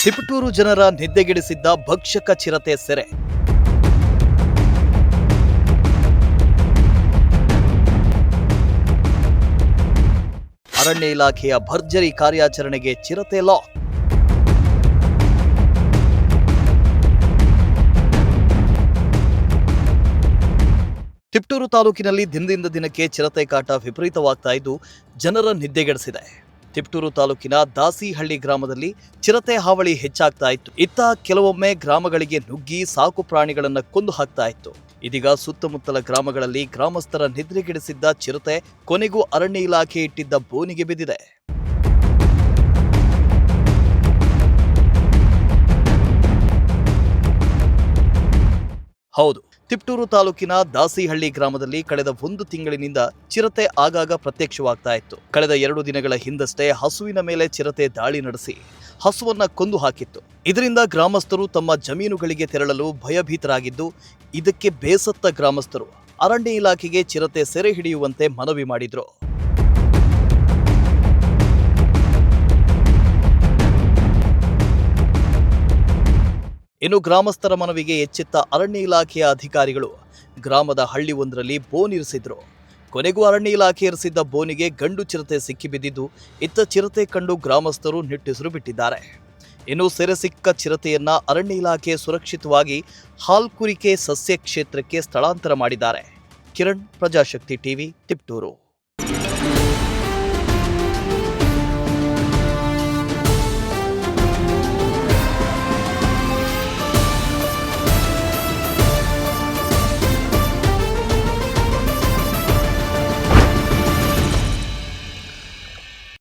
ತಿಪಟೂರು ಜನರ ನಿದ್ದೆಗೆಡಿಸಿದ್ದ ಭಕ್ಷಕ ಚಿರತೆ ಸೆರೆ. ಅರಣ್ಯ ಇಲಾಖೆಯ ಭರ್ಜರಿ ಕಾರ್ಯಾಚರಣೆಗೆ ಚಿರತೆ ಲಾಕ್. ತಿಪಟೂರು ತಾಲೂಕಿನಲ್ಲಿ ದಿನದಿಂದ ದಿನಕ್ಕೆ ಚಿರತೆ ಕಾಟ ವಿಪರೀತವಾಗ್ತಾ ಇದ್ದು ಜನರ ನಿದ್ದೆಗೆಡಿಸಿದೆ. ತಿಪಟೂರು ತಾಲೂಕಿನ ದಾಸಿಹಳ್ಳಿ ಗ್ರಾಮದಲ್ಲಿ ಚಿರತೆ ಹಾವಳಿ ಹೆಚ್ಚಾಗ್ತಾ ಇತ್ತು. ಇತ್ತ ಕೆಲವೊಮ್ಮೆ ಗ್ರಾಮಗಳಿಗೆ ನುಗ್ಗಿ ಸಾಕು ಪ್ರಾಣಿಗಳನ್ನು ಕೊಂದು ಹಾಕ್ತಾ ಇತ್ತು. ಇದೀಗ ಸುತ್ತಮುತ್ತಲ ಗ್ರಾಮಗಳಲ್ಲಿ ಗ್ರಾಮಸ್ಥರ ನಿದ್ರೆಗೆಡಿಸಿದ್ದ ಚಿರತೆ ಕೊನೆಗೂ ಅರಣ್ಯ ಇಲಾಖೆ ಇಟ್ಟಿದ್ದ ಬೋನಿಗೆ ಬಿದ್ದಿದೆ. ಹೌದು, ತಿಪಟೂರು ತಾಲೂಕಿನ ದಾಸಿಹಳ್ಳಿ ಗ್ರಾಮದಲ್ಲಿ ಕಳೆದ 1 ತಿಂಗಳಿನಿಂದ ಚಿರತೆ ಆಗಾಗ ಪ್ರತ್ಯಕ್ಷವಾಗ್ತಾ ಇತ್ತು. ಕಳೆದ 2 ದಿನಗಳ ಹಿಂದಷ್ಟೇ ಹಸುವಿನ ಮೇಲೆ ಚಿರತೆ ದಾಳಿ ನಡೆಸಿ ಹಸುವನ್ನ ಕೊಂದು ಹಾಕಿತ್ತು. ಇದರಿಂದ ಗ್ರಾಮಸ್ಥರು ತಮ್ಮ ಜಮೀನುಗಳಿಗೆ ತೆರಳಲು ಭಯಭೀತರಾಗಿದ್ದು, ಇದಕ್ಕೆ ಬೇಸತ್ತ ಗ್ರಾಮಸ್ಥರು ಅರಣ್ಯ ಇಲಾಖೆಗೆ ಚಿರತೆ ಸೆರೆ ಹಿಡಿಯುವಂತೆ ಮನವಿ ಮಾಡಿದ್ರು. ಇನ್ನು ಗ್ರಾಮಸ್ಥರ ಮನವಿಗೆ ಎಚ್ಚೆತ್ತ ಅರಣ್ಯ ಇಲಾಖೆಯ ಅಧಿಕಾರಿಗಳು ಗ್ರಾಮದ ಹಳ್ಳಿಯೊಂದರಲ್ಲಿ ಬೋನ್ ಇರಿಸಿದ್ರು. ಕೊನೆಗೂ ಅರಣ್ಯ ಇಲಾಖೆ ಇರಿಸಿದ್ದ ಬೋನಿಗೆ ಗಂಡು ಚಿರತೆ ಸಿಕ್ಕಿಬಿದ್ದಿದ್ದು, ಇತ್ತ ಚಿರತೆ ಕಂಡು ಗ್ರಾಮಸ್ಥರು ನಿಟ್ಟುಸಿರು ಬಿಟ್ಟಿದ್ದಾರೆ. ಇನ್ನು ಸೆರೆ ಸಿಕ್ಕ ಚಿರತೆಯನ್ನ ಅರಣ್ಯ ಇಲಾಖೆ ಸುರಕ್ಷಿತವಾಗಿ ಹಾಲ್ಕುರಿಕೆ ಸಸ್ಯ ಕ್ಷೇತ್ರಕ್ಕೆ ಸ್ಥಳಾಂತರ ಮಾಡಿದ್ದಾರೆ. ಕಿರಣ್, ಪ್ರಜಾಶಕ್ತಿ ಟಿವಿ, ತಿಪಟೂರು.